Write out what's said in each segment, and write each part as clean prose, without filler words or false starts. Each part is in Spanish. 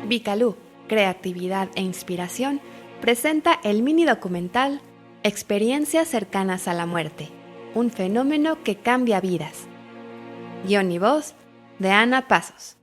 Vicalú, Creatividad e Inspiración, presenta el mini documental Experiencias cercanas a la muerte, un fenómeno que cambia vidas. Guión y voz de Ana Pasos.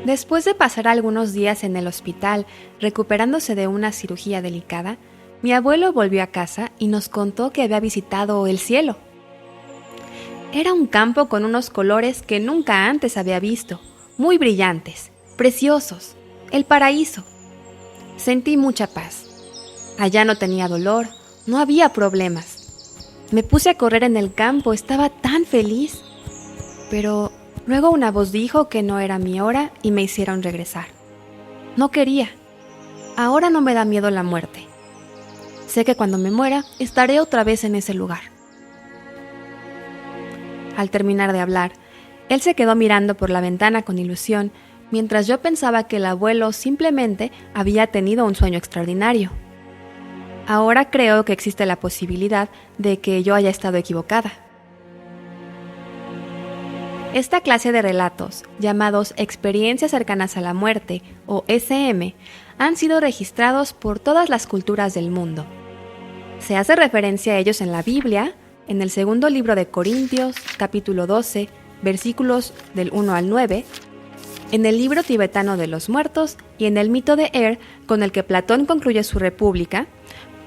Después de pasar algunos días en el hospital recuperándose de una cirugía delicada, mi abuelo volvió a casa y nos contó que había visitado el cielo. Era un campo con unos colores que nunca antes había visto, muy brillantes, preciosos, el paraíso. Sentí mucha paz. Allá no tenía dolor, no había problemas. Me puse a correr en el campo, estaba tan feliz. Pero luego una voz dijo que no era mi hora y me hicieron regresar. No quería. Ahora no me da miedo la muerte. Sé que cuando me muera estaré otra vez en ese lugar. Al terminar de hablar, él se quedó mirando por la ventana con ilusión, mientras yo pensaba que el abuelo simplemente había tenido un sueño extraordinario. Ahora creo que existe la posibilidad de que yo haya estado equivocada. Esta clase de relatos, llamados Experiencias cercanas a la muerte o SM, han sido registrados por todas las culturas del mundo. Se hace referencia a ellos en la Biblia, en el segundo libro de Corintios, capítulo 12, versículos del 1 al 9, en el libro tibetano de los muertos y en el mito de Er, con el que Platón concluye su República,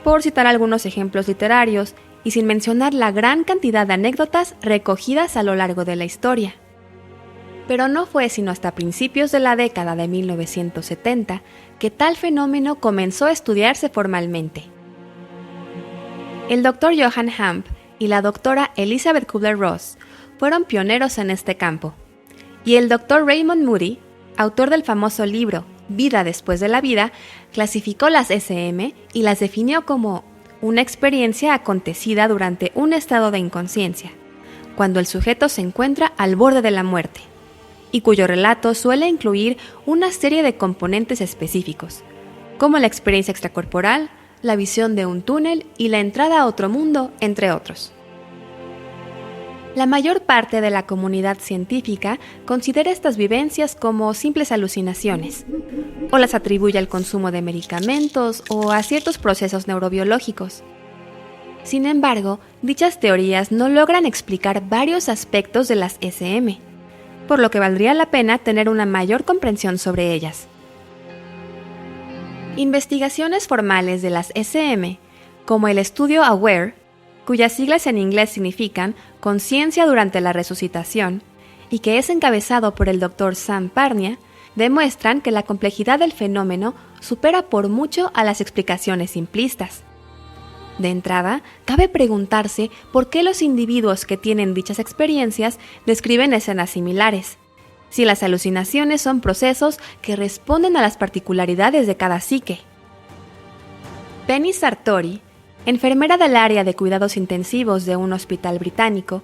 por citar algunos ejemplos literarios y sin mencionar la gran cantidad de anécdotas recogidas a lo largo de la historia. Pero no fue sino hasta principios de la década de 1970 que tal fenómeno comenzó a estudiarse formalmente. El Dr. Johann Hamp y la doctora Elizabeth Kubler-Ross fueron pioneros en este campo, y el Dr. Raymond Moody, autor del famoso libro Vida después de la vida, clasificó las SM y las definió como una experiencia acontecida durante un estado de inconsciencia, cuando el sujeto se encuentra al borde de la muerte, y cuyo relato suele incluir una serie de componentes específicos, como la experiencia extracorporal, la visión de un túnel y la entrada a otro mundo, entre otros. La mayor parte de la comunidad científica considera estas vivencias como simples alucinaciones, o las atribuye al consumo de medicamentos o a ciertos procesos neurobiológicos. Sin embargo, dichas teorías no logran explicar varios aspectos de las SM, por lo que valdría la pena tener una mayor comprensión sobre ellas. Investigaciones formales de las SM, como el estudio AWARE, cuyas siglas en inglés significan Conciencia durante la resucitación, y que es encabezado por el Dr. Sam Parnia, demuestran que la complejidad del fenómeno supera por mucho a las explicaciones simplistas. De entrada, cabe preguntarse por qué los individuos que tienen dichas experiencias describen escenas similares, si las alucinaciones son procesos que responden a las particularidades de cada psique. Penny Sartori, enfermera del área de cuidados intensivos de un hospital británico,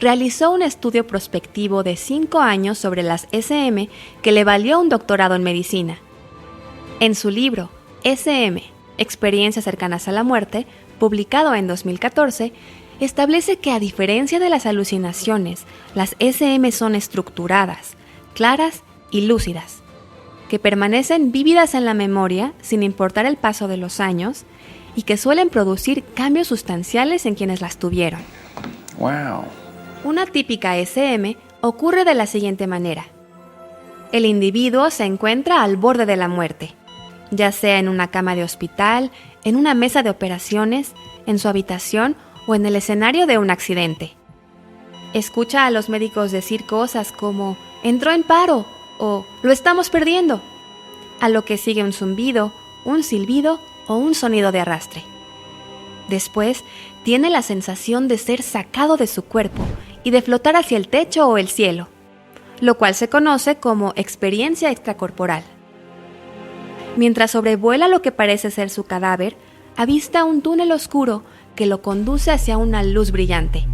realizó un estudio prospectivo de 5 años sobre las SM que le valió un doctorado en medicina. En su libro SM, Experiencias cercanas a la muerte, publicado en 2014, establece que a diferencia de las alucinaciones, las SM son estructuradas, claras y lúcidas, que permanecen vívidas en la memoria sin importar el paso de los años y que suelen producir cambios sustanciales en quienes las tuvieron. Wow. Una típica SM ocurre de la siguiente manera. El individuo se encuentra al borde de la muerte, ya sea en una cama de hospital, en una mesa de operaciones, en su habitación o en el escenario de un accidente. Escucha a los médicos decir cosas como «entró en paro» o «lo estamos perdiendo», a lo que sigue un zumbido, un silbido o un sonido de arrastre. Después, tiene la sensación de ser sacado de su cuerpo y de flotar hacia el techo o el cielo, lo cual se conoce como experiencia extracorporal. Mientras sobrevuela lo que parece ser su cadáver, avista un túnel oscuro que lo conduce hacia una luz brillante,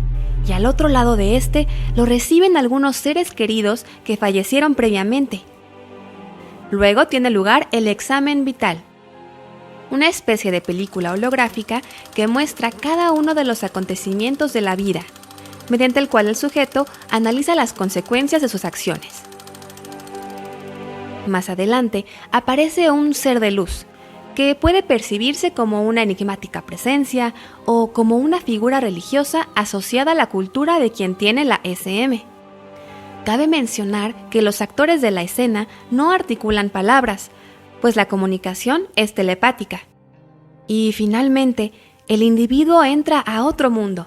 y al otro lado de este lo reciben algunos seres queridos que fallecieron previamente. Luego tiene lugar el examen vital, una especie de película holográfica que muestra cada uno de los acontecimientos de la vida, mediante el cual el sujeto analiza las consecuencias de sus acciones. Más adelante aparece un ser de luz, que puede percibirse como una enigmática presencia o como una figura religiosa asociada a la cultura de quien tiene la SM. Cabe mencionar que los actores de la escena no articulan palabras, pues la comunicación es telepática. Y finalmente, el individuo entra a otro mundo.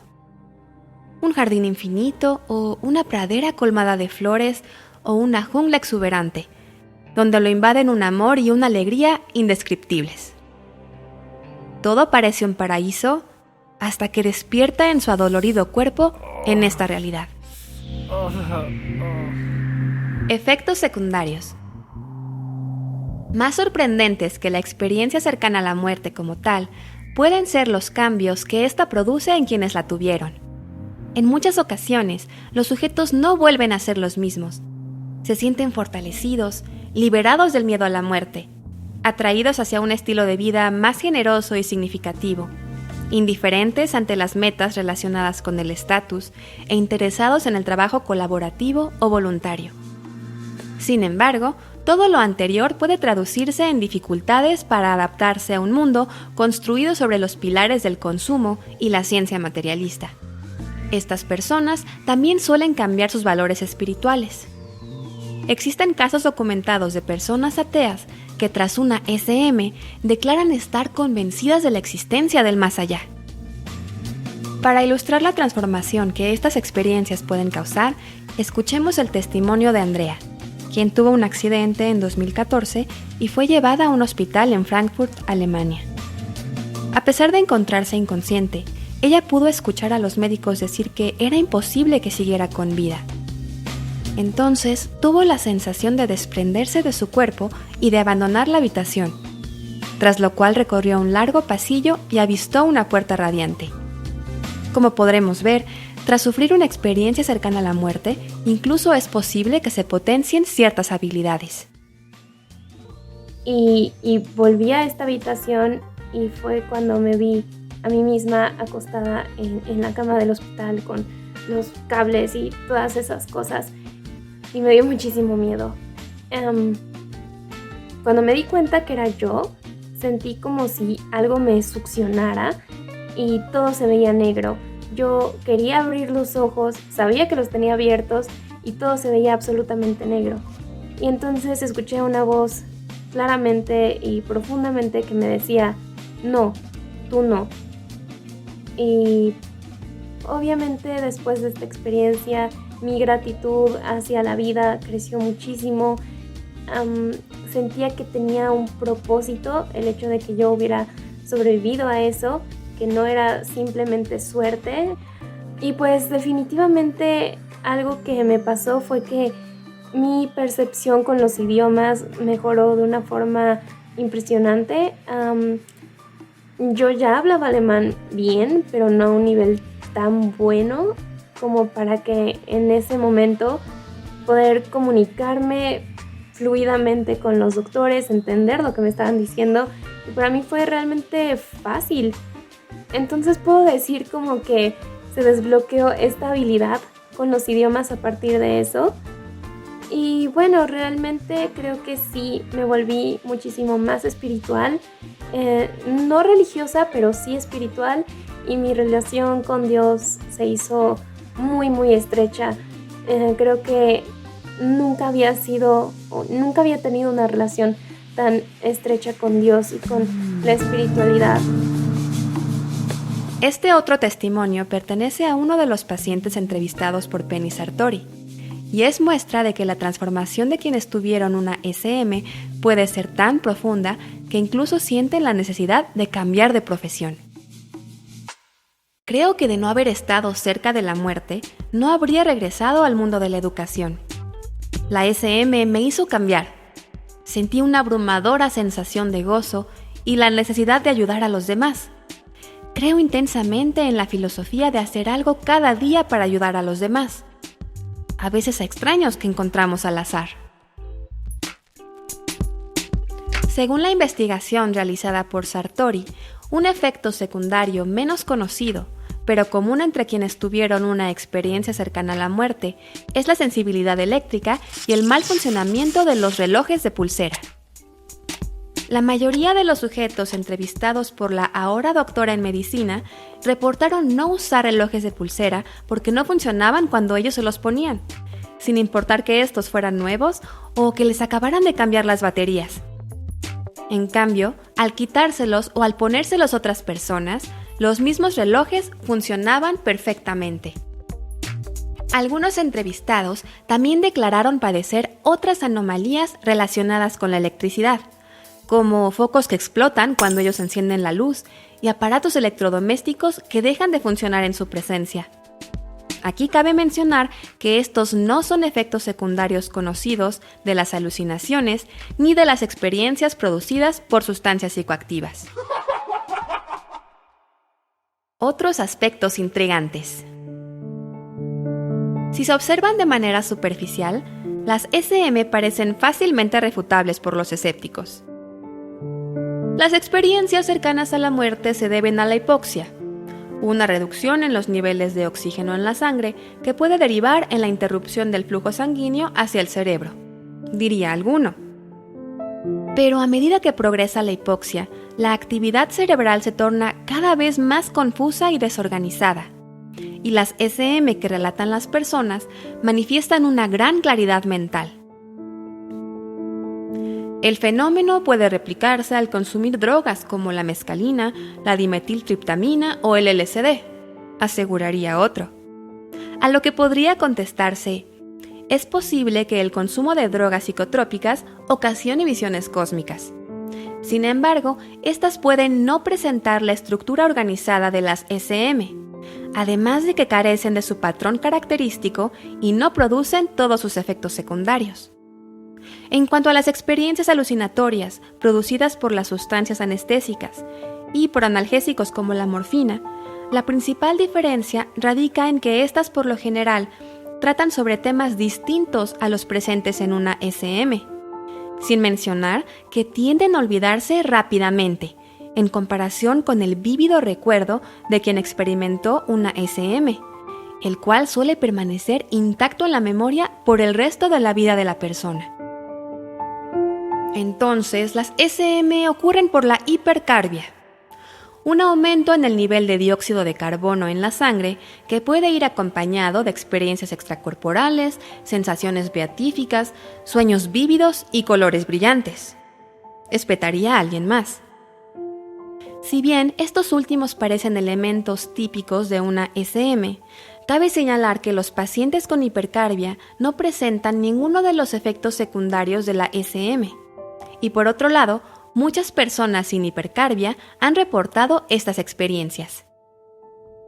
Un jardín infinito o una pradera colmada de flores o una jungla exuberante, donde lo invaden un amor y una alegría indescriptibles. Todo parece un paraíso hasta que despierta en su adolorido cuerpo en esta realidad. Efectos secundarios. Más sorprendentes que la experiencia cercana a la muerte como tal, pueden ser los cambios que ésta produce en quienes la tuvieron. En muchas ocasiones, los sujetos no vuelven a ser los mismos. Se sienten fortalecidos, liberados del miedo a la muerte, atraídos hacia un estilo de vida más generoso y significativo, indiferentes ante las metas relacionadas con el estatus e interesados en el trabajo colaborativo o voluntario. Sin embargo, todo lo anterior puede traducirse en dificultades para adaptarse a un mundo construido sobre los pilares del consumo y la ciencia materialista. Estas personas también suelen cambiar sus valores espirituales. Existen casos documentados de personas ateas que tras una SM declaran estar convencidas de la existencia del más allá. Para ilustrar la transformación que estas experiencias pueden causar, escuchemos el testimonio de Andrea, quien tuvo un accidente en 2014 y fue llevada a un hospital en Frankfurt, Alemania. A pesar de encontrarse inconsciente, ella pudo escuchar a los médicos decir que era imposible que siguiera con vida. Entonces tuvo la sensación de desprenderse de su cuerpo y de abandonar la habitación, tras lo cual recorrió un largo pasillo y avistó una puerta radiante. Como podremos ver, tras sufrir una experiencia cercana a la muerte, incluso es posible que se potencien ciertas habilidades. Y volví a esta habitación y fue cuando me vi a mí misma acostada en la cama del hospital con los cables y todas esas cosas. Y me dio muchísimo miedo. Cuando me di cuenta que era yo, sentí como si algo me succionara y todo se veía negro. Yo quería abrir los ojos, sabía que los tenía abiertos y todo se veía absolutamente negro. Y entonces escuché una voz claramente y profundamente que me decía, no, tú no. Y obviamente después de esta experiencia, mi gratitud hacia la vida creció muchísimo. Sentía que tenía un propósito, el hecho de que yo hubiera sobrevivido a eso, que no era simplemente suerte. Y pues definitivamente algo que me pasó fue que mi percepción con los idiomas mejoró de una forma impresionante. Yo ya hablaba alemán bien, pero no a un nivel tan bueno como para que en ese momento poder comunicarme fluidamente con los doctores, entender lo que me estaban diciendo, y para mí fue realmente fácil. Entonces puedo decir como que se desbloqueó esta habilidad con los idiomas a partir de eso. Y bueno, realmente creo que sí me volví muchísimo más espiritual, no religiosa, pero sí espiritual, y mi relación con Dios se hizo muy, muy estrecha. Creo que nunca había tenido una relación tan estrecha con Dios y con la espiritualidad. Este otro testimonio pertenece a uno de los pacientes entrevistados por Penny Sartori, y es muestra de que la transformación de quienes tuvieron una SM puede ser tan profunda que incluso sienten la necesidad de cambiar de profesión. Creo que de no haber estado cerca de la muerte, no habría regresado al mundo de la educación. La SM me hizo cambiar. Sentí una abrumadora sensación de gozo y la necesidad de ayudar a los demás. Creo intensamente en la filosofía de hacer algo cada día para ayudar a los demás, a veces a extraños que encontramos al azar. Según la investigación realizada por Sartori, un efecto secundario menos conocido, pero común entre quienes tuvieron una experiencia cercana a la muerte, es la sensibilidad eléctrica y el mal funcionamiento de los relojes de pulsera. La mayoría de los sujetos entrevistados por la ahora doctora en medicina reportaron no usar relojes de pulsera porque no funcionaban cuando ellos se los ponían, sin importar que estos fueran nuevos o que les acabaran de cambiar las baterías. En cambio, al quitárselos o al ponérselos otras personas, los mismos relojes funcionaban perfectamente. Algunos entrevistados también declararon padecer otras anomalías relacionadas con la electricidad, como focos que explotan cuando ellos encienden la luz y aparatos electrodomésticos que dejan de funcionar en su presencia. Aquí cabe mencionar que estos no son efectos secundarios conocidos de las alucinaciones ni de las experiencias producidas por sustancias psicoactivas. Otros aspectos intrigantes. Si se observan de manera superficial, las SM parecen fácilmente refutables por los escépticos. Las experiencias cercanas a la muerte se deben a la hipoxia, una reducción en los niveles de oxígeno en la sangre que puede derivar en la interrupción del flujo sanguíneo hacia el cerebro, diría alguno. Pero a medida que progresa la hipoxia, la actividad cerebral se torna cada vez más confusa y desorganizada, y las SM que relatan las personas manifiestan una gran claridad mental. El fenómeno puede replicarse al consumir drogas como la mescalina, la dimetiltriptamina o el LSD, aseguraría otro. A lo que podría contestarse, es posible que el consumo de drogas psicotrópicas ocasione visiones cósmicas. Sin embargo, estas pueden no presentar la estructura organizada de las SM, además de que carecen de su patrón característico y no producen todos sus efectos secundarios. En cuanto a las experiencias alucinatorias producidas por las sustancias anestésicas y por analgésicos como la morfina, la principal diferencia radica en que éstas por lo general tratan sobre temas distintos a los presentes en una SM, sin mencionar que tienden a olvidarse rápidamente, en comparación con el vívido recuerdo de quien experimentó una SM, el cual suele permanecer intacto en la memoria por el resto de la vida de la persona. Entonces, las SM ocurren por la hipercarbia, un aumento en el nivel de dióxido de carbono en la sangre que puede ir acompañado de experiencias extracorporales, sensaciones beatíficas, sueños vívidos y colores brillantes. Espetaría a alguien más. Si bien estos últimos parecen elementos típicos de una SM, cabe señalar que los pacientes con hipercarbia no presentan ninguno de los efectos secundarios de la SM. Y por otro lado, muchas personas sin hipercarbia han reportado estas experiencias.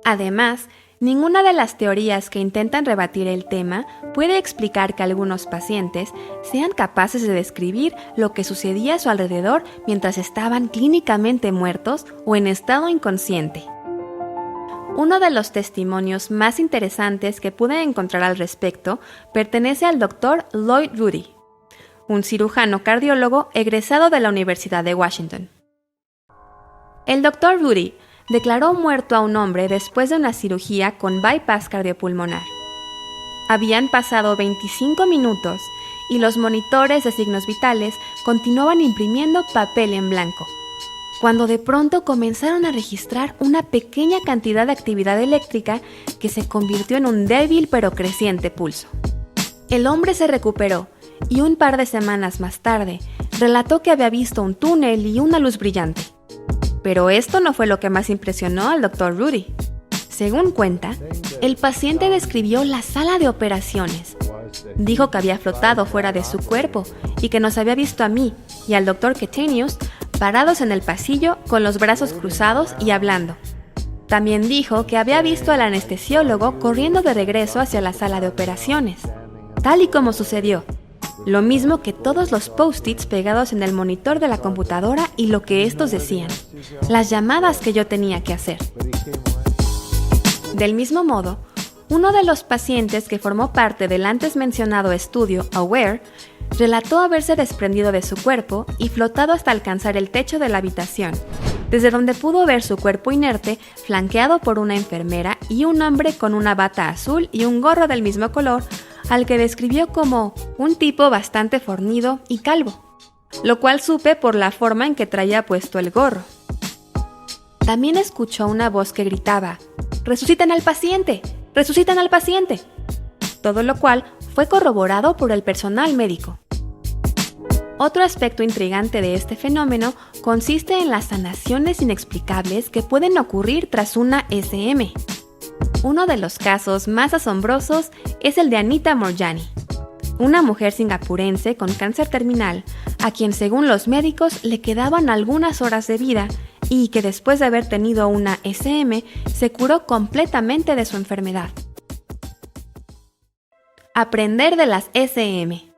Además, ninguna de las teorías que intentan rebatir el tema puede explicar que algunos pacientes sean capaces de describir lo que sucedía a su alrededor mientras estaban clínicamente muertos o en estado inconsciente. Uno de los testimonios más interesantes que pude encontrar al respecto pertenece al Dr. Lloyd Rudy, un cirujano cardiólogo egresado de la Universidad de Washington. El Dr. Rudy declaró muerto a un hombre después de una cirugía con bypass cardiopulmonar. Habían pasado 25 minutos y los monitores de signos vitales continuaban imprimiendo papel en blanco, cuando de pronto comenzaron a registrar una pequeña cantidad de actividad eléctrica que se convirtió en un débil pero creciente pulso. El hombre se recuperó y un par de semanas más tarde relató que había visto un túnel y una luz brillante. Pero esto no fue lo que más impresionó al Dr. Rudy. Según cuenta, el paciente describió la sala de operaciones. Dijo que había flotado fuera de su cuerpo y que nos había visto a mí y al Dr. Ketenius parados en el pasillo con los brazos cruzados y hablando. También dijo que había visto al anestesiólogo corriendo de regreso hacia la sala de operaciones, tal y como sucedió. Lo mismo que todos los post-its pegados en el monitor de la computadora y lo que estos decían, las llamadas que yo tenía que hacer. Del mismo modo, uno de los pacientes que formó parte del antes mencionado estudio AWARE Relató haberse desprendido de su cuerpo y flotado hasta alcanzar el techo de la habitación, desde donde pudo ver su cuerpo inerte flanqueado por una enfermera y un hombre con una bata azul y un gorro del mismo color, al que describió como un tipo bastante fornido y calvo, lo cual supe por la forma en que traía puesto el gorro. También escuchó una voz que gritaba: ¡Resucitan al paciente! ¡Resucitan al paciente! Todo lo cual fue corroborado por el personal médico. Otro aspecto intrigante de este fenómeno consiste en las sanaciones inexplicables que pueden ocurrir tras una SM. Uno de los casos más asombrosos es el de Anita Moorjani, una mujer singapurense con cáncer terminal, a quien según los médicos le quedaban algunas horas de vida y que después de haber tenido una SM se curó completamente de su enfermedad. Aprender de las SM.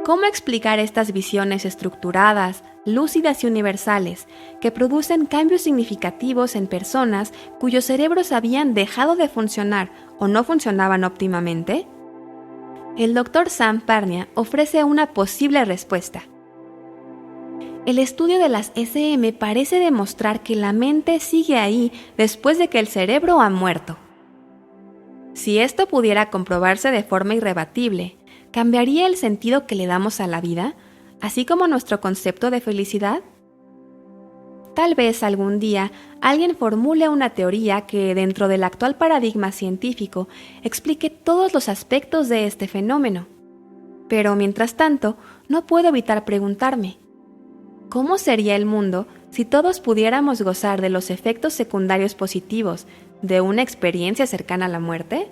¿Cómo explicar estas visiones estructuradas, lúcidas y universales que producen cambios significativos en personas cuyos cerebros habían dejado de funcionar o no funcionaban óptimamente? El Dr. Sam Parnia ofrece una posible respuesta. El estudio de las SM parece demostrar que la mente sigue ahí después de que el cerebro ha muerto. Si esto pudiera comprobarse de forma irrebatible, ¿cambiaría el sentido que le damos a la vida, así como nuestro concepto de felicidad? Tal vez algún día alguien formule una teoría que, dentro del actual paradigma científico, explique todos los aspectos de este fenómeno. Pero mientras tanto, no puedo evitar preguntarme: ¿cómo sería el mundo si todos pudiéramos gozar de los efectos secundarios positivos de una experiencia cercana a la muerte?